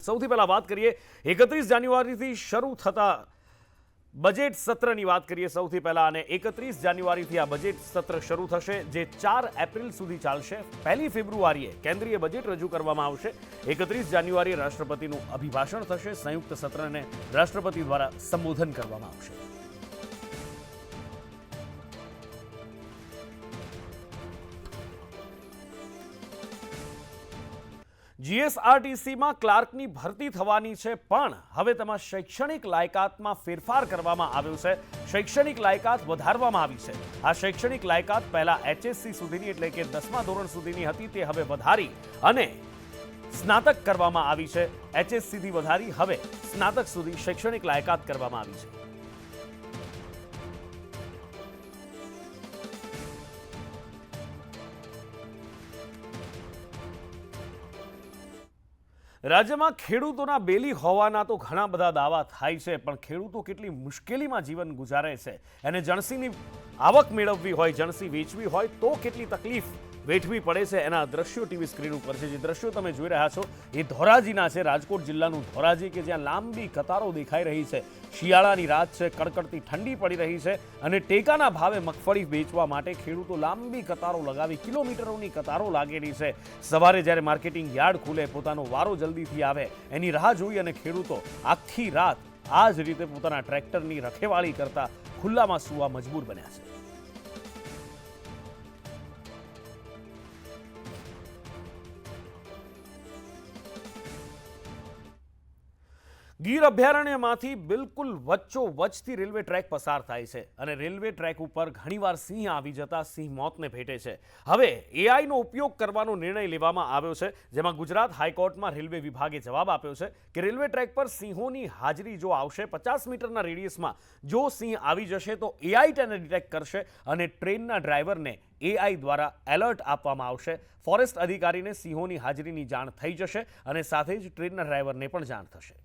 સૌથી પહેલા વાત કરીએ 31 જાન્યુઆરીથી શરૂ થતા બજેટ સત્રની વાત કરીએ સૌથી પહેલા, અને 31 જાન્યુઆરીથી આ બજેટ સત્ર શરૂ થશે, જે 4 એપ્રિલ સુધી ચાલશે. 1 ફેબ્રુઆરીએ કેન્દ્રીય બજેટ રજૂ કરવામાં આવશે. 31 જાન્યુઆરીએ રાષ્ટ્રપતિનું અભિભાષણ થશે. સંયુક્ત સત્રને રાષ્ટ્રપતિ દ્વારા સંબોધન કરવામાં આવશે. જીએસઆરટીસીમાં ક્લાર્કની ભરતી થવાની છે, પણ હવે તેમાં શૈક્ષણિક લાયકાતમાં ફેરફાર કરવામાં આવ્યો છે. શૈક્ષણિક લાયકાત વધારવામાં આવી છે. આ શૈક્ષણિક લાયકાત પહેલા HSC સુધીની એટલે કે 10મા ધોરણ સુધીની હતી, તે હવે વધારી અને સ્નાતક કરવામાં આવી છે. HSC થી વધારી હવે સ્નાતક સુધી શૈક્ષણિક લાયકાત કરવામાં આવી છે. રાજ્યમાં ખેડૂતોના બેલી હોવાના તો ઘણા બધા દાવા થાય છે, પણ ખેડૂતો કેટલી મુશ્કેલીમાં જીવન ગુજારે છે. એને જણસીની આવક મેળવવી હોય, જણસી વેચવી હોય તો કેટલી તકલીફ વેઠવી પડે છે, એના દ્રશ્યો ટીવી સ્ક્રીન ઉપર છે. જે દ્રશ્યો તમે જોઈ રહ્યા છો એ ધોરાજીના છે, રાજકોટ જિલ્લાનું ધોરાજી, કે જ્યાં લાંબી કતારો દેખાઈ રહી છે. શિયાળાની રાત છે, કડકડતી ઠંડી પડી રહી છે અને ટેકાના ભાવે મગફળી વેચવા માટે ખેડૂતો લાંબી કતારો લગાવી, કિલોમીટરોની કતારો લાગેલી છે. સવારે જ્યારે માર્કેટિંગ યાર્ડ ખુલે, પોતાનો વારો જલ્દીથી આવે એની રાહ જોઈ અને ખેડૂતો આખી રાત આ જ રીતે પોતાના ટ્રેક્ટરની રખેવાળી કરતા ખુલ્લામાં સૂવા મજબૂર બન્યા છે. ગીર અભયારણ્યમાંથી બિલકુલ વચ્ચોવચ્ચથી રેલવે ટ્રેક પસાર થાય છે અને રેલવે ટ્રેક ઉપર ઘણીવાર સિંહ આવી જતા સિંહ મોતને ભેટે છે. હવે એઆઈનો ઉપયોગ કરવાનો નિર્ણય લેવામાં આવ્યો છે, જેમાં ગુજરાત હાઈકોર્ટમાં રેલવે વિભાગે જવાબ આપ્યો છે કે રેલવે ટ્રેક પર સિંહોની હાજરી જો આવશે, 50 મીટરના રેડિયસમાં જો સિંહ આવી જશે તો એઆઈ તેને ડિટેક્ટ કરશે અને ટ્રેનના ડ્રાઈવરને એઆઈ દ્વારા એલર્ટ આપવામાં આવશે. ફોરેસ્ટ અધિકારીને સિંહોની હાજરીની જાણ થઈ જશે અને સાથે જ ટ્રેનના ડ્રાઈવરને પણ જાણ થશે.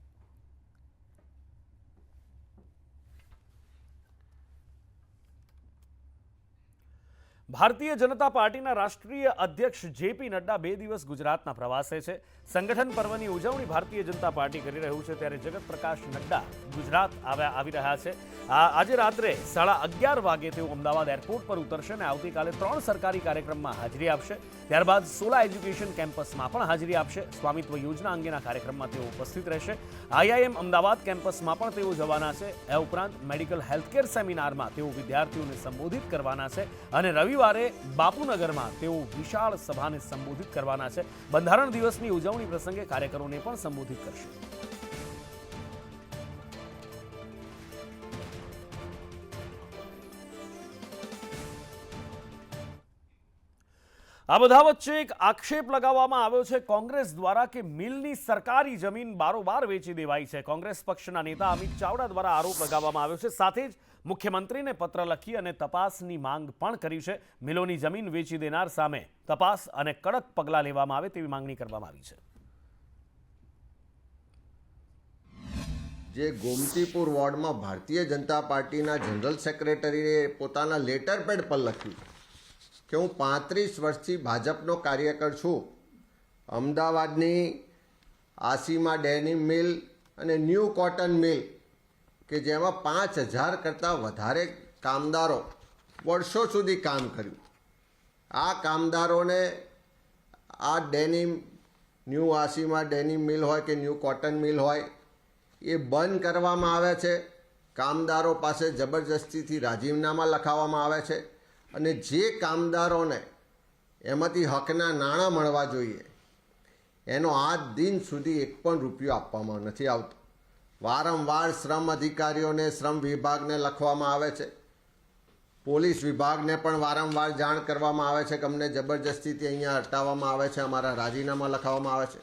ભારતીય જનતા પાર્ટીના રાષ્ટ્રીય અધ્યક્ષ જેપી નડ્ડા 2 દિવસ ગુજરાતના પ્રવાસે છે. સંગઠન પર્વની ઉજવણી ભારતીય જનતા પાર્ટી કરી રહ્યું છે, ત્યારે જગત પ્રકાશ નડ્ડા ગુજરાત આવી રહ્યા છે. આજે રાત્રે 11:30 વાગે તેઓ અમદાવાદ એરપોર્ટ પર ઉતરશે અને આવતીકાલે 3 સરકારી કાર્યક્રમમાં હાજરી આપશે. ત્યારબાદ સોલા એજ્યુકેશન કેમ્પસમાં પણ હાજરી આપશે. સ્વામિત્વ યોજના અંગેના કાર્યક્રમમાં તેઓ ઉપસ્થિત રહેશે. IIM અમદાવાદ કેમ્પસમાં પણ તેઓ જવાના છે. એ ઉપરાંત મેડિકલ હેલ્થકેર સેમિનારમાં તેઓ વિદ્યાર્થીઓને સંબોધિત કરવાના છે અને રવિવારે બાપુનગરમાં તેઓ વિશાળ સભાને સંબોધિત કરવાના છે. બંધારણ દિવસની ઉજવણી પ્રસંગે કાર્યકરોને પણ સંબોધિત કરશે. આ બધા વચ્ચે એક આક્ષેપ લગાવવામાં આવ્યો છે કોંગ્રેસ દ્વારા કે મિલની સરકારી જમીન બારોબાર વેચી દેવાઈ છે. કોંગ્રેસ પક્ષના નેતા અમિત ચાવડા દ્વારા આરોપ લગાવવામાં આવ્યો છે. સાથે જ મુખ્યમંત્રીને પત્ર લખી અને તપાસની માંગ પણ કરી છે. મિલોની જમીન વેચી દેનાર સામે તપાસ અને કડક પગલાં લેવામાં આવે તેવી માંગણી કરવામાં આવી છે. જે ગોમતીપુર વોર્ડમાં ભારતીય જનતા પાર્ટીના જનરલ સેક્રેટરીએ પોતાના લેટર પેડ પર લખ્યું કે હું 35 વર્ષથી ભાજપનો કાર્યકર છું. અમદાવાદની આસીમા ડેનિમ મિલ અને ન્યૂ કોટન મિલ કે જેમાં 5000 કરતાં વધારે કામદારો વર્ષો સુધી કામ કર્યું, આ કામદારોને આ ડેનિમ ન્યૂ આસીમા ડેનિમ મિલ હોય કે ન્યૂ કોટન મિલ હોય એ બંધ કરવામાં આવે છે. કામદારો પાસે જબરજસ્તીથી રાજીનામા લખાવવામાં આવે છે અને જે કામદારોને એમાંથી હકના નાણાં મળવા જોઈએ એનો આજ દિન સુધી 1 પણ રૂપિયો આપવામાં નથી આવતો. વારંવાર શ્રમ અધિકારીઓને, શ્રમ વિભાગને લખવામાં આવે છે. પોલીસ વિભાગને પણ વારંવાર જાણ કરવામાં આવે છે કે અમને જબરજસ્તીથી અહીંયા હટાવવામાં આવે છે, અમારા રાજીનામા લખાવવામાં આવે છે.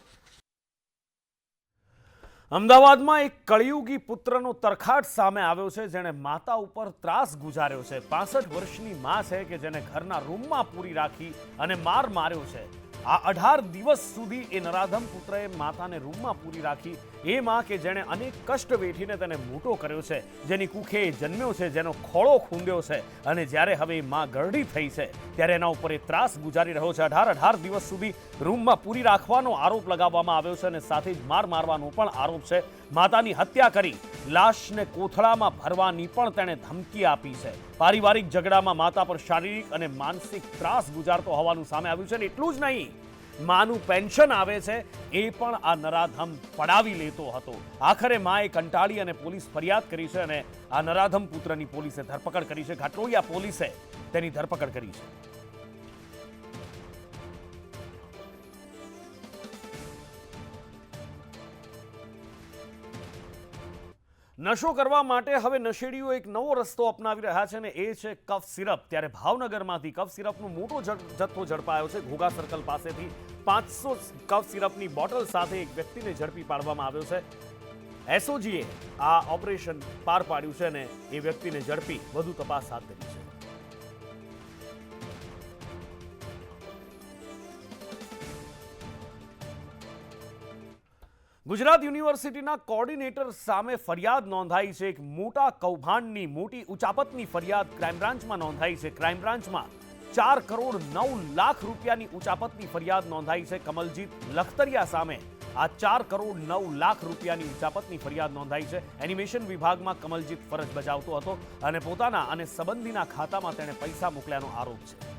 અમદાવાદમાં એક કળિયુગી પુત્રનો તરખાટ સામે આવ્યો છે, જેણે માતા ઉપર ત્રાસ ગુજાર્યો છે. 65 વર્ષની માં છે કે જેને ઘરના રૂમમાં પૂરી રાખી અને માર માર્યો છે. આ 18 દિવસ સુધી એ નરાધમ પુત્રએ માતાને રૂમમાં પૂરી રાખી. એ માં કે જેણે અનેક કષ્ટ વેઠીને તેને મોટો કર્યો છે, જેની કુખે એ જન્મ્યો છે, જેનો ખોળો ખૂંદ્યો છે, અને જ્યારે હવે એ માં ગરડી થઈ છે ત્યારે એના ઉપર એ ત્રાસ ગુજારી રહ્યો છે. 18 દિવસ સુધી રૂમમાં પૂરી રાખવાનો આરોપ લગાવવામાં આવ્યો છે અને સાથે જ મારવાનો પણ આરોપ છે. માતાની હત્યા કરી લાશને કોથળામાં ભરવાની પણ તેણે ધમકી આપી છે. પારિવારિક ઝઘડામાં માતા પર શારીરિક અને માનસિક ત્રાસ ગુજારતો હોવાનું સામે આવ્યું છે. અને એટલું જ નહીં, માનું પેન્શન આવે છે એ પણ આ નરાધમ પડાવી લેતો હતો. આખરે માએ કંટાળી અને પોલીસ ફરિયાદ કરી છે અને આ નરાધમ પુત્રની પોલીસે ધરપકડ કરી છે. ઘાટલોડિયા પોલીસે તેની ધરપકડ કરી છે. નશો કરવા માટે હવે નશેડીઓ એક નવો રસ્તો અપનાવી રહ્યા છે અને એ છે કફ સિરપ. ત્યારે ભાવનગરમાંથી કફ સિરપનો મોટો જથ્થો ઝડપાયો છે. ઘોઘા સર્કલ પાસેથી 500 કફ સિરપની બોટલ સાથે એક વ્યક્તિને ઝડપી પાડવામાં આવ્યો છે. એસઓજીએ આ ઓપરેશન પાર પાડ્યું છે અને એ વ્યક્તિને ઝડપી વધુ તપાસ હાથ ધરી છે. ગુજરાત યુનિવર્સિટીના કોર્ડિનેટર સામે ફરિયાદ નોંધાઈ છે. એક મોટા કૌભાંડની મોટી ઉચાપતની ફરિયાદ ક્રાઇમ બ્રાન્ચમાં નોંધાઈ છે. ક્રાઇમ બ્રાન્ચમાં 4 કરોડ 9 લાખ રૂપિયાની ઉચાપતની ફરિયાદ નોંધાઈ છે. કમલજીત લખતરિયા સામે આ 4 કરોડ 9 લાખ રૂપિયાની ઉચાપતની ફરિયાદ નોંધાઈ છે. એનિમેશન વિભાગમાં કમલજીત ફરજ બજાવતો હતો અને પોતાના અને સંબંધીના ખાતામાં તેણે પૈસા મોકલ્યાનો આરોપ છે.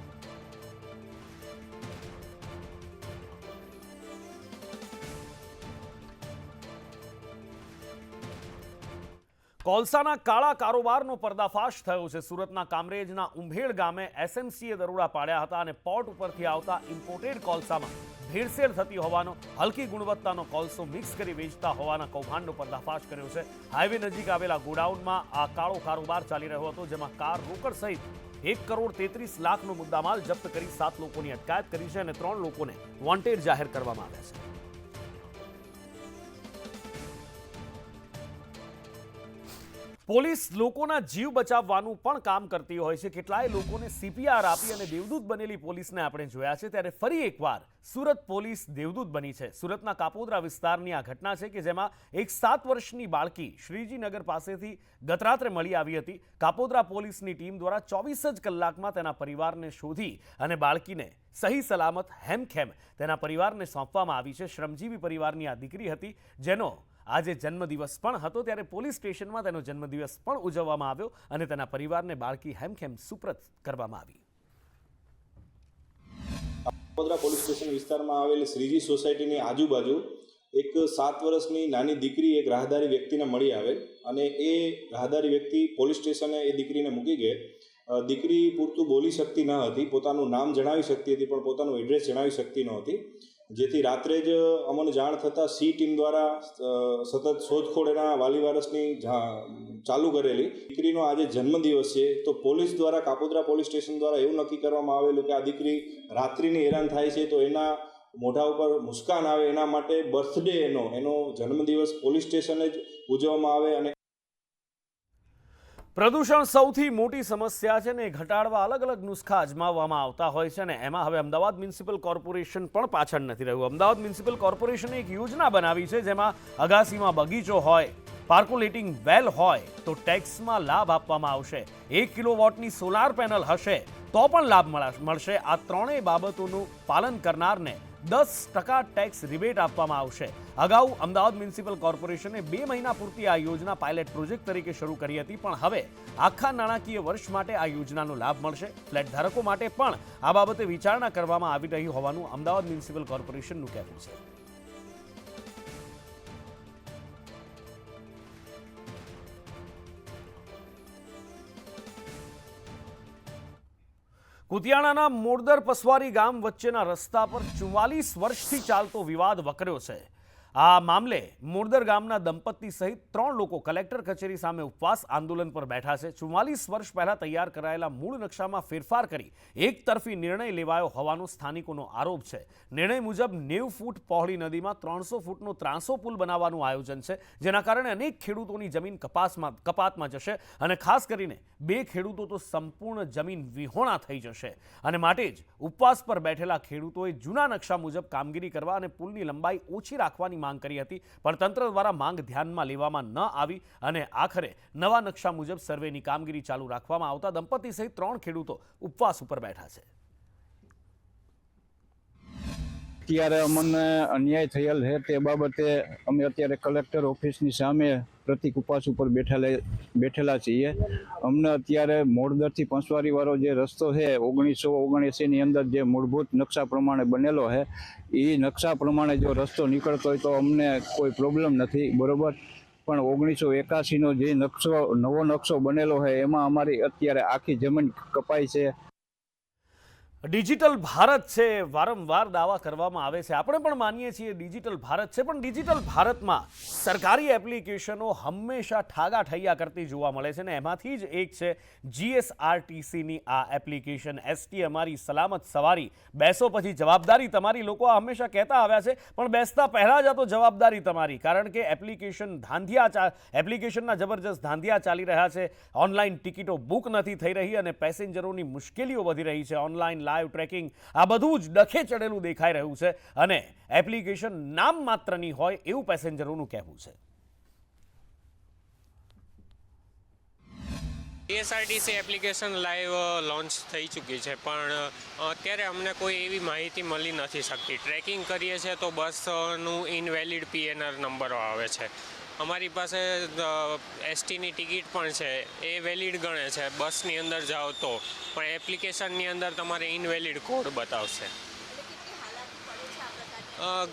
કોલસાના કાળા કારોબારનો પર્દાફાશ થયો છે. સુરતના કામરેજના ઉંભેડ ગામે એસએમસીએ દરોડા પાડ્યા હતા અને પોર્ટ ઉપરથી આવતા ઇમ્પોર્ટેડ કોલસામાં ભેળસેળ થતી હોવાનો, હલકી ગુણવત્તાનો કોલસો મિક્સ કરી વેચતા હોવાના કૌભાંડનો પર્દાફાશ કર્યો છે. હાઈવે નજીક આવેલા ગોડાઉનમાં આ કાળો કારોબાર ચાલી રહ્યો હતો, જેમાં કાર રોકડ સહિત 1 કરોડ 33 લાખનો મુદ્દામાલ જપ્ત કરી 7 લોકોની અટકાયત કરી છે અને 3 લોકોને વોન્ટેડ જાહેર કરવામાં આવ્યા છે. પોલીસ લોકોના જીવ બચાવવાનું પણ કામ કરતી હોય છે. કેટલાય લોકોને CPR આપી અને દેવદૂત બનેલી પોલીસને આપણે જોયા છે. ત્યારે ફરી એકવાર સુરત પોલીસ દેવદૂત બની છે. સુરતના કાપોદ્રા વિસ્તારની આ ઘટના છે કે જેમાં એક 7 વર્ષની બાળકી શ્રીજીનગર પાસેથી ગતરાત્રે મળી આવી હતી. કાપોદ્રા પોલીસની ટીમ દ્વારા 24 જ કલાકમાં તેના પરિવારને શોધી અને બાળકીને સહી સલામત હેમખેમ તેના પરિવારને સોંપવામાં આવી છે. શ્રમજીવી પરિવારની આ દીકરી હતી, જેનો આજે જન્મદિવસ પણ હતો. ત્યારે પોલીસ સ્ટેશનમાં તેનો જન્મદિવસ પણ ઉજવવામાં આવ્યો અને તેના પરિવારને બાળકી હેમખેમ સુપ્રત કરવામાં આવી. કાપોદ્રા પોલીસ સ્ટેશન વિસ્તારમાં આવેલી શ્રીજી સોસાયટીની આજુબાજુ એક 7 વર્ષની નાની દીકરી એક રાહદારી વ્યક્તિને મળી આવેલ અને એ રાહદારી વ્યક્તિ પોલીસ સ્ટેશને એ દીકરીને મૂકી ગઈ. દીકરી પૂરતું બોલી શકતી ન હતી, પોતાનું નામ જણાવી શકતી હતી પણ પોતાનું એડ્રેસ જણાવી શકતી ન હતી, જેથી રાત્રે જ અમને જાણ થતાં સી ટીમ દ્વારા સતત શોધખોળ એના વાલી વારસની ચાલુ કરેલી. દીકરીનો આજે જન્મદિવસ છે તો પોલીસ દ્વારા, કાપોદ્રા પોલીસ સ્ટેશન દ્વારા એવું નક્કી કરવામાં આવેલું કે આ દીકરી રાત્રિની હેરાન થાય છે તો એના મોઢા ઉપર મુસ્કાન આવે એના માટે બર્થડે એનો જન્મદિવસ પોલીસ સ્ટેશને જ ઉજવવામાં આવે. અને પ્રદૂષણ સૌથી મોટી સમસ્યા છે ને ઘટાડવા અલગ અલગ નુસ્ખા અજમાવવામાં આવતા હોય છે ને એમાં હવે અમદાવાદ મ્યુનિસિપલ કોર્પોરેશન પણ પાછળ નથી રહ્યું. અમદાવાદ મ્યુનિસિપલ કોર્પોરેશને એક યોજના બનાવી છે જેમાં અગાસીમાં બગીચો હોય, પાર્કોલેટિંગ વેલ હોય તો ટેક્સમાં લાભ આપવામાં આવશે. 1 કિલોવોટની સોલાર પેનલ હશે તો પણ લાભ મળશે. આ ત્રણેય બાબતોનું પાલન કરનારને 10% ટેક્સ રિબેટ આપવામાં આવશે. અગાઉ અમદાવાદ મ્યુનિસિપલ કોર્પોરેશને 2 મહિના પૂરતી આ યોજના પાયલટ પ્રોજેક્ટ તરીકે શરૂ કરી હતી, પણ હવે આખા નાણાકીય વર્ષ માટે આ યોજનાનો લાભ મળશે. ફ્લેટ ધારકો માટે પણ આ બાબતે વિચારણા કરવામાં આવી રહી હોવાનું અમદાવાદ મ્યુનિસિપલ કોર્પોરેશનનું કહેવું છે. કુતિયાણાના મોરદર પસવારી ગામ વચ્ચેના રસ્તા પર 44 વર્ષથી ચાલતો વિવાદ વકર્યો છે. આ મામલે મોરદર ગામના દંપતી સહિત 3 લોકો કલેક્ટર કચેરી સામે ઉપવાસ આંદોલન પર બેઠા છે। 44 વર્ષ પહેલા તૈયાર કરાયેલા મૂળ નકશામાં ફેરફાર કરી એકતરફી નિર્ણય લેવાયો હોવાનો સ્થાનિકોનો આરોપ છે। નિર્ણય મુજબ 90 ફૂટ પહોળી નદીમાં 300 ફૂટનો ત્રાંસો પુલ બનાવવાનું આયોજન છે, જેના કારણે અનેક ખેડૂતોની જમીન કપાતમાં જશે અને ખાસ કરીને 2 ખેડૂતો તો સંપૂર્ણ જમીન વિહોણા થઈ જશે અને માટે જ ઉપવાસ પર બેઠેલા ખેડૂતોએ જૂના નકશા મુજબ કામગીરી કરવા અને પુલની લંબાઈ ઓછી રાખવાની માંગ કરી હતી, પણ તંત્ર દ્વારા માંગ ધ્યાનમાં લેવામાં ન આવી અને આખરે નવા નકશા મુજબ સર્વેની કામગીરી ચાલુ રાખવામાં આવતા દંપતી સહિત 3 ખેડૂતો ઉપવાસ ઉપર બેઠા છે। અત્યારે અમને અન્યાય થયેલ છે તે બાબતે અમે અત્યારે કલેક્ટર ઓફિસની સામે પ્રતિક ઉપવાસ ઉપર બેઠેલા છીએ। અમને અત્યારે મોરદરથી પંચવારી વાળો જે રસ્તો છે 1979ની અંદર જે મૂળભૂત નકશા પ્રમાણે બનેલો છે એ નકશા પ્રમાણે જો રસ્તો નીકળતો હોય તો અમને કોઈ પ્રોબ્લેમ નથી, બરોબર। પણ 1981નો જે નવો નકશો બનેલો છે એમાં અમારી અત્યારે આખી જમીન કપાઈ છે। ડિજિટલ ભારત છે, વારંવાર દાવા કરવામાં આવે છે, આપણે પણ માનીએ છીએ ડિજિટલ ભારત છે, પણ ડિજિટલ ભારતમાં સરકારી એપ્લિકેશનો હંમેશા ઠાગાઠૈયા કરતી જોવા મળે છે ને એમાંથી જ એક છે GSRTCની આ એપ્લિકેશન ST અમારી સલામત સવારી, બેસો પછી જવાબદારી તમારી। લોકો આ હંમેશા કહેતા આવ્યા છે, પણ બેસતા પહેલાં જ આ તો જવાબદારી તમારી, કારણ કે એપ્લિકેશનના જબરજસ્ત ધાંધિયા ચાલી રહ્યા છે। ઓનલાઈન ટિકિટો બુક નથી થઈ રહી અને પેસેન્જરોની મુશ્કેલીઓ વધી રહી છે। ઓનલાઈન લાઈવ ટ્રેકિંગ આ બધું જ ડખે ચડેલું દેખાઈ રહ્યું છે અને એપ્લિકેશન નામ માત્રની હોય એવું પેસેન્જરોનું કહેવું છે। GSRTC એપ્લિકેશન લાઈવ લોન્ચ થઈ ચૂકી છે, પણ અત્યારે અમને કોઈ એવી માહિતી મળી નથી શકતી। ટ્રેકિંગ કરીએ છીએ તો બસનું ઇનવેલિડ PNR નંબરો આવે છે। અમારી પાસે STની ટિકિટ પણ છે, એ વેલિડ ગણે છે બસની અંદર જાઓ તો, પણ એપ્લિકેશનની અંદર તમારે ઇનવેલિડ કોડ બતાવશે।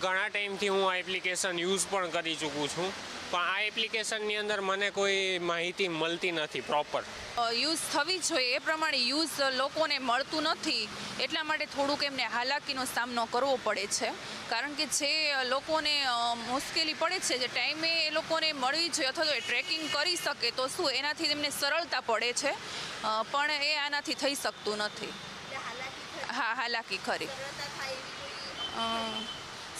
ઘણા ટાઈમથી હું આ એપ્લિકેશન યુઝ પણ કરી ચૂકું છું, પણ આ એપ્લિકેશનની અંદર મને કોઈ માહિતી મળતી નથી પ્રોપર। યુઝ થવી જોઈએ એ પ્રમાણે યુઝ લોકોને મળતું નથી, એટલા માટે થોડુંક એમને હાલાકીનો સામનો કરવો પડે છે, કારણ કે જે લોકોને મુશ્કેલી પડે છે, જે ટાઈમે એ લોકોને મળવી જોઈએ અથવા તો એ ટ્રેકિંગ કરી શકે તો શું એનાથી એમને સરળતા પડે છે, પણ એ આનાથી થઈ શકતું નથી। હા, હાલાકી ખરી।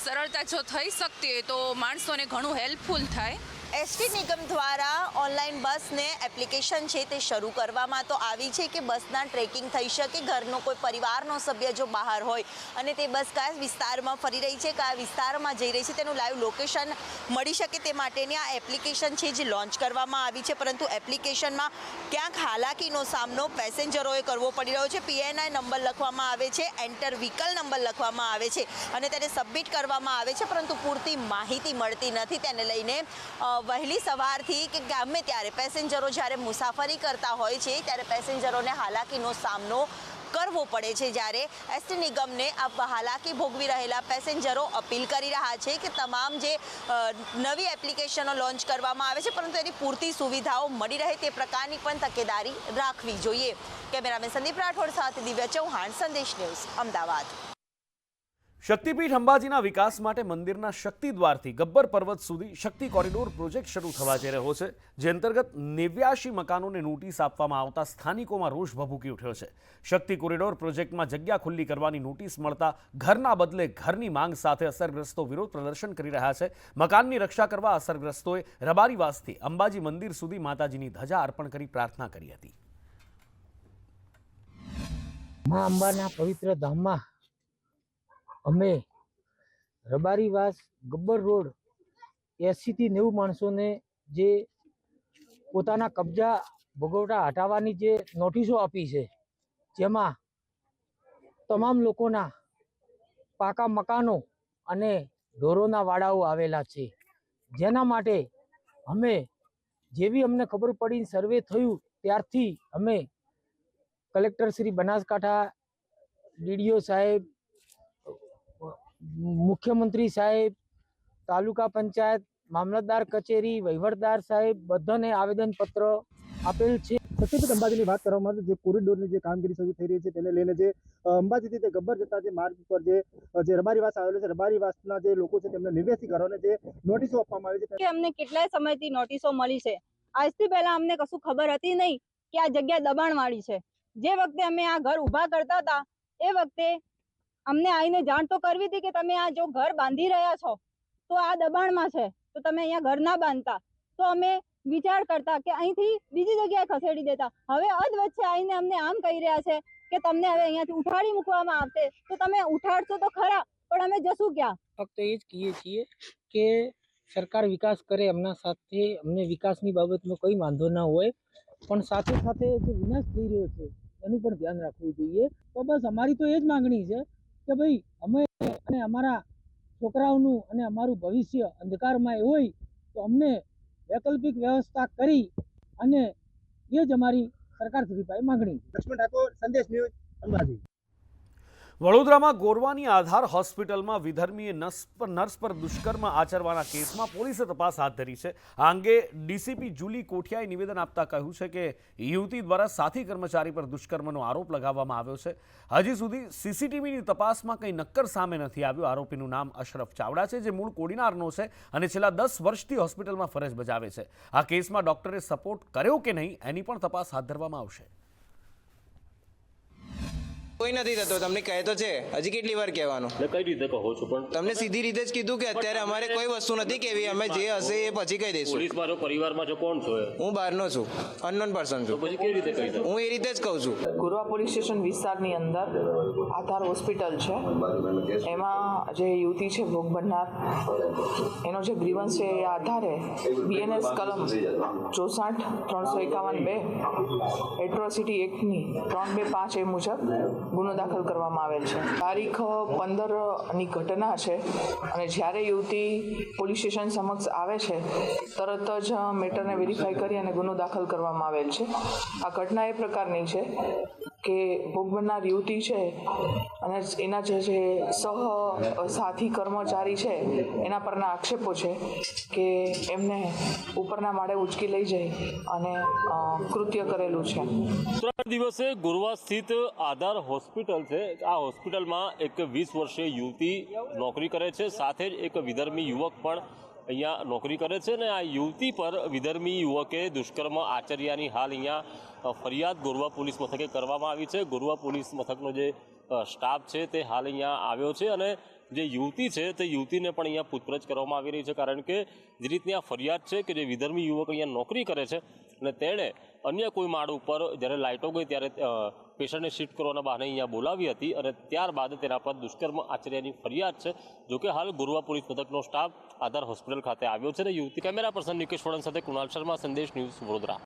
સરળતા જો થઈ શકતી હોય તો માણસોને ઘણું હેલ્પફુલ થાય। ST નિગમ દ્વારા ઓનલાઈન બસને એપ્લિકેશન છે તે શરૂ કરવામાં તો આવી છે કે બસના ટ્રેકિંગ થઈ શકે। ઘરનો કોઈ પરિવારનો સભ્ય જો બહાર હોય અને તે બસ કયા વિસ્તારમાં ફરી રહી છે, કયા વિસ્તારમાં જઈ રહી છે તેનું લાઈવ લોકેશન મળી શકે તે માટેની આ એપ્લિકેશન છે જે લોન્ચ કરવામાં આવી છે, પરંતુ એપ્લિકેશનમાં ક્યાંક હાલાકીનો સામનો પેસેન્જરોએ કરવો પડી રહ્યો છે। PNI નંબર લખવામાં આવે છે, એન્ટર વ્હીકલ નંબર લખવામાં આવે છે અને તેને સબમિટ કરવામાં આવે છે, પરંતુ પૂરતી માહિતી મળતી નથી। તેને લઈને વહેલી સવારથી કે ગમે ત્યારે પેસેન્જરો જ્યારે મુસાફરી કરતા હોય છે ત્યારે પેસેન્જરોને હાલાકીનો સામનો કરવો પડે છે। જ્યારે ST નિગમને આ હાલાકી ભોગવી રહેલા પેસેન્જરો અપીલ કરી રહ્યા છે કે તમામ જે નવી એપ્લિકેશનો લોન્ચ કરવામાં આવે છે પરંતુ એની પૂરતી સુવિધાઓ મળી રહે તે પ્રકારની પણ તકેદારી રાખવી જોઈએ। કેમેરામેન સંદીપ રાઠોડ સાથે દિવ્યા ચૌહાણ, સંદેશ ન્યૂઝ, અમદાવાદ। શક્તિપીઠ અંબાજીના વિકાસ માટે મંદિરના શક્તિદ્વારથી ગબ્બર પર્વત સુધી શક્તિ કોરિડોર પ્રોજેક્ટ શરૂ થવા જઈ રહ્યો છે, જે અંતર્ગત 89 મકાનોને નોટિસ આપવામાં આવતા સ્થાનિકોમાં રોષ ભભૂકી ઉઠ્યો છે। શક્તિ કોરિડોર પ્રોજેક્ટમાં જગ્યા ખુલ્લી કરવાની નોટિસ મળતા ઘરના બદલે ઘરની માંગ સાથે અસરગ્રસ્તો વિરોધ પ્રદર્શન કરી રહ્યા છે। મકાનની રક્ષા કરવા અસરગ્રસ્તોએ રબારીવાસથી અંબાજી મંદિર સુધી માતાજીની ધજા અર્પણ કરી પ્રાર્થના કરી હતી। મા અંબાના પવિત્ર ધામમાં અમે રબારીવાસ ગબ્બર રોડ 80 થી 90 માણસોને જે પોતાના કબજા ભોગવટા હટાવવાની જે નોટિસો આપી છે, જેમાં તમામ લોકોના પાકા મકાનો અને ઢોરોના વાડાઓ આવેલા છે, જેના માટે અમે જેવી અમને ખબર પડી સર્વે થયું ત્યારથી અમે કલેક્ટર શ્રી બનાસકાંઠા, DDO સાહેબ, મુખ્યમંત્રી સાહેબ, તાલુકા પંચાયત, મામલતદાર કચેરી, વહીવટદાર સાહેબ બધાને આવેદનપત્ર આપેલ છે। સત્યપીઠ અંબાજીની વાત કરવામાં આવે તો જે કોરિડોરની જે કામગીરી શરૂ થઈ રહી છે તેને લઈને જે અંબાજીથી તે ગબ્બર જતા જે માર્ગ પર જે રબારીવાસ આવેલો છે, રબારીવાસના જે લોકો છે તેમને નિવેશિકારોને જે નોટિસો આપવામાં આવી છે કે અમને કેટલાય સમયથી નોટિસો મળી છે. આજથી પહેલા અમને કશું ખબર હતી નહીં કે આ જગ્યા દબાણવાળી છે. જે વખતે અમે આ ઘર ઊભા કરતા હતા એ વખતે અમને આવીને જાણ તો કરવી હતી કે તમે આ જો ઘર બાંધી રહ્યા છો તો આ દબાણમાં છે, તો તમે અહીંયા ઘર ના બાંધતા. તો અમે વિચાર કરતા કે અહીંથી બીજી જગ્યાએ ખસેડી દેતા. હવે અધ વચ્ચે આવીને અમને આમ કહી રહ્યા છે કે તમને હવે અહીંયાથી ઉઠાડી મૂકવામાં આવશે. તો તમે ઉઠાડશો તો ખરા, પણ અમે જશું ક્યાં? ફક્ત એ જ કહીએ છીએ કે સરકાર વિકાસ કરે, એમના સાથે અમને વિકાસની બાબતમાં કોઈ વાંધો ના હોય, પણ સાથે સાથે જે વિનાશ થઈ રહ્યો છે એનું પણ ધ્યાન રાખવું જોઈએ. તો બસ અમારી તો એ જ માંગણી છે કે ભાઈ અમે અને અમારા છોકરાઓનું અને અમારું ભવિષ્ય અંધકારમાં હોય તો અમને વૈકલ્પિક વ્યવસ્થા કરી અને એ જ અમારી સરકાર સુધી પાસે માંગણી છે. લક્ષ્મણ ઠાકોર, સંદેશ ન્યૂઝ, અંબાજી. વડોદરામાં ગોરવાની આધાર હોસ્પિટલમાં વિધર્મીએ નર્સ પર દુષ્કર્મ આચરવાના કેસમાં પોલીસે તપાસ હાથ ધરી છે. આ અંગે ડીસીપી જુલી કોઠિયાએ નિવેદન આપતા કહ્યું છે કે યુવતી દ્વારા સાથી કર્મચારી પર દુષ્કર્મનો આરોપ લગાવવામાં આવ્યો છે. હજી સુધી સીસીટીવીની તપાસમાં કંઈ નક્કર સામે નથી આવ્યું. આરોપીનું નામ અશરફ ચાવડા છે, જે મૂળ કોડીનારનો છે અને છેલ્લા 10 વર્ષથી હોસ્પિટલમાં ફરજ બજાવે છે. આ કેસમાં ડોક્ટરે સપોર્ટ કર્યો કે નહીં એની પણ તપાસ હાથ ધરવામાં આવશે. કોઈ નથી થતો, તમને કહે તો છે, હજી કેટલી વાર કહેવાનું? કઈ રીતે કહો છો? પણ તમને સીધી રીતે જ કીધું કે અત્યારે અમારે કોઈ વસ્તુ નથી કેવી, અમે જે હશે એ પછી કહી દઈશું. પોલીસમાં પરિવારમાં છો, કોણ છો? હું બહારનો છું, અનનોન પર્સન છું. પછી કેવી રીતે કહી દો? હું એ રીતે જ કહું છું. ગોરવા પોલીસ સ્ટેશન વિસ્તારની અંદર આધાર હોસ્પિટલ છે, એમાં જે યુવતી છે ભોગ બનનાર, એનો જે ગ્રીવન્સ છે એ આધારે બીએનએસ કલમ 64-351-2 એટ્રોસિટી એક્ટની 325 એ મુજબ ગુનો દાખલ કરવામાં આવેલ છે. તારીખ 15ની ઘટના છે અને જ્યારે યુવતી પોલીસ સ્ટેશન સમક્ષ આવે છે તરત જ મેટરને વેરીફાઈ કરી અને ગુનો દાખલ કરવામાં આવેલ છે. આ ઘટના એ પ્રકારની છે કે ભોગ બનનાર યુવતી છે અને એના જે સાથી કર્મચારી છે એના પરના આક્ષેપો છે કે એમને ઉપરના માળે ઉચકી લઈ જઈ અને કૃત્ય કરેલું છે. 3 દિવસે ગોરવા સ્થિત આધાર હોસ્પિટલ છે. આ હોસ્પિટલમાં એક 20 વર્ષીય યુવતી નોકરી કરે છે, સાથે જ એક વિધર્મી યુવક પણ અહીંયા નોકરી કરે છે અને આ યુવતી પર વિધર્મી યુવકે દુષ્કર્મ આચર્યાની હાલ અહીંયા ફરિયાદ ગોરવા પોલીસ મથકે કરવામાં આવી છે. ગોરવા પોલીસ મથકનો જે સ્ટાફ છે તે હાલ અહીંયા આવ્યો છે અને જે યુવતી છે તે યુવતીને પણ અહીંયા પૂછપરછ કરવામાં આવી રહી છે, કારણ કે જે રીતની આ ફરિયાદ છે કે જે વિધર્મી યુવક અહીંયા નોકરી કરે છે અને તેણે અન્ય કોઈ માળ ઉપર જ્યારે લાઇટો ગઈ ત્યારે પેશન્ટને શિફ્ટ કરવાના બહાને અહીંયા બોલાવી હતી અને ત્યારબાદ તેના પર દુષ્કર્મ આચર્યાની ફરિયાદ છે. જોકે હાલ ગોરવા પોલીસ મથકનો સ્ટાફ આધાર હોસ્પિટલ ખાતે આવ્યો છે અને યુવતી. કેમેરા પર્સન નિકેશ વળન સાથે કુણાલ શર્મા, સંદેશ ન્યૂઝ, વડોદરા.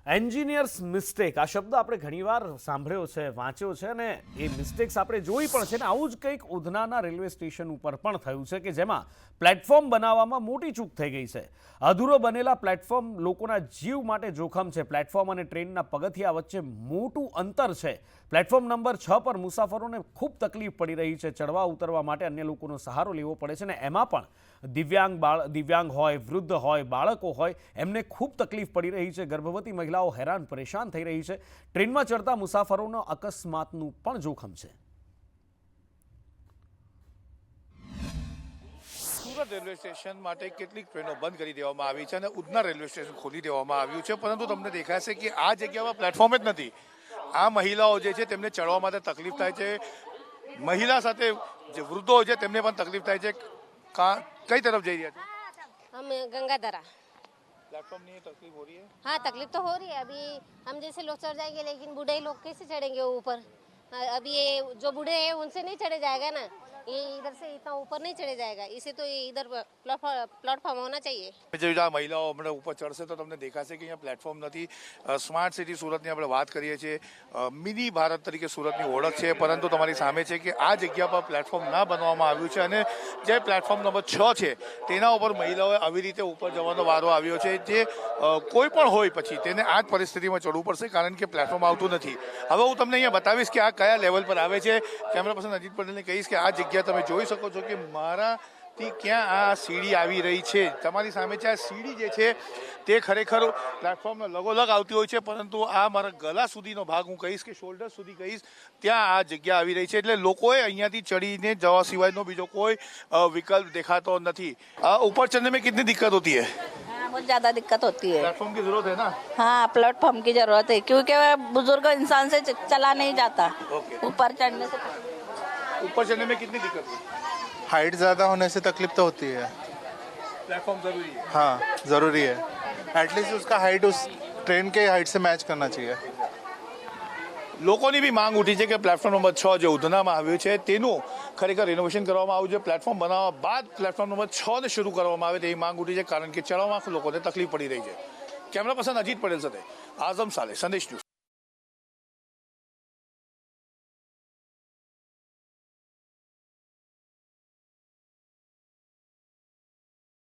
એન્જિનિયર્સ મિસ્ટેક આ શબ્દ આપણે ઘણીવાર સાંભળ્યો છે, વાંચ્યો છે અને એ મિસ્ટેક્સ આપણે જોઈ પણ છે ને. આવું જ કંઈક ઉધનાના રેલવે સ્ટેશન ઉપર પણ થયું છે કે જેમાં પ્લેટફોર્મ બનાવવામાં મોટી ચૂક થઈ ગઈ છે. અધૂરો બનેલા પ્લેટફોર્મ લોકોના જીવ માટે જોખમ છે. પ્લેટફોર્મ અને ટ્રેનના પગથિયા વચ્ચે મોટું અંતર છે. પ્લેટફોર્મ નંબર 6 પર મુસાફરોને ખૂબ તકલીફ પડી રહી છે. ચડવા ઉતરવા માટે અન્ય લોકોનો સહારો લેવો પડે છે ને એમાં પણ દિવ્યાંગ હોય, વૃદ્ધ હોય, બાળકો હોય, એમને ખૂબ તકલીફ પડી રહી છે. ગર્ભવતી મહિલાઓ હેરાન પરેશાન થઈ રહી છે. ટ્રેનમાં ચડતા મુસાફરોનો અકસ્માતનું પણ જોખમ છે. સુરત રેલવે સ્ટેશન માટે કેટલીક ટ્રેનો બંધ કરી દેવામાં આવી છે અને ઉધના રેલવે સ્ટેશન ખોલી દેવામાં આવ્યું છે, પરંતુ તમને દેખાશે કે આ જગ્યામાં પ્લેટફોર્મ જ નથી. આ મહિલાઓ જે છે તેમને ચડવા માટે તકલીફ થાય છે. મહિલા સાથે જે વૃદ્ધો છે તેમને પણ તકલીફ થાય છે. कई तरफ जा रही है? हम गंगाधरा। प्लेटफॉर्म नहीं है, तकलीफ हो रही है? हाँ तकलीफ तो हो रही है। अभी हम जैसे लोग चढ़ जाएंगे, लेकिन बूढ़े लोग कैसे चढ़ेंगे ऊपर? अभी ये जो बूढ़े हैं उनसे नहीं चढ़े जाएगा ना, ये इधर से इतना ऊपर नहीं चढ़े जाएगा, इसे तो ये इधर प्लेटफॉर्म होना चाहिए. जो महिलाओं हमें ऊपर चढ़શે તો તમને દેખાશે કે અહીંયા પ્લેટફોર્મ નથી. સ્માર્ટ સિટી સુરતની આપણે વાત કરીએ છીએ, મિની ભારત તરીકે સુરતની ઓળખ છે, પરંતુ તમારી સામે છે કે આ જગ્યા પર પ્લેટફોર્મ ના બનાવવામાં આવ્યું છે અને જે પ્લેટફોર્મ નંબર 6 છે તેના ઉપર મહિલાઓએ આવી રીતે ઉપર જવાનો વારો આવ્યો છે. જે કોઈ પણ હોય પછી તેને આ જ પરિસ્થિતિમાં ચડવું પડશે, કારણ કે પ્લેટફોર્મ આવતું નથી. હવે હું તમને અહીંયા બતાવીશ કે આ કયા લેવલ પર આવે છે. કેમેરા પર્સન અજીત પટેલને કહીશ કે આ જગ્યા તમે જોઈ શકો છો કે મારા થી ક્યાં આ સીડી આવી રહી છે. તમારી સામે છે આ સીડી જે છે તે ખરેખર પ્લેટફોર્મનો લગોલગ આવતી હોય છે, પરંતુ આ મારા ગળા સુધીનો ભાગ હું કહીશ કે શોલ્ડર સુધી કહીશ ત્યાં આ જગ્યા આવી રહી છે. એટલે લોકોએ અહીંયાથી ચડીને જવા સિવાયનો બીજો કોઈ વિકલ્પ દેખાતો નથી. ऊपर चढ़ने में कितनी दिक्कत होती है? बहुत ज़्यादा दिक्कत होती है. प्लेटफॉर्म की जरूरत है ना? हाँ, प्लेटफॉर्म की जरूरत है क्योंकि बुजुर्ग इंसान से चला नहीं जाता. ऊपर चढ़ने से ऊपर चढ़ने में कितनी दिक्कत होती है? हाइट ज़्यादा होने से तकलीफ तो होती है. प्लेटफॉर्म जरूरी है? हाँ, ज़रूरी है. एटलीस्ट उसका हाइट उस ट्रेन के हाइट से मैच करना चाहिए. લોકોની બી માંગ ઉઠી છે કે પ્લેટફોર્મ નંબર 6 જે ઉધનામાં આવ્યું છે તેનું ખરેખર રિનોવેશન કરવામાં આવ્યું છે. પ્લેટફોર્મ બનાવવા બાદ પ્લેટફોર્મ નંબર 6 ને શરૂ કરવામાં આવે તેવી માંગ ઉઠી છે, કારણ કે ચડવામાં લોકોને તકલીફ પડી રહી છે. કેમેરા પર્સન અજીત પટેલ સાથે આઝમ સાલે, સંદેશ ન્યૂઝ.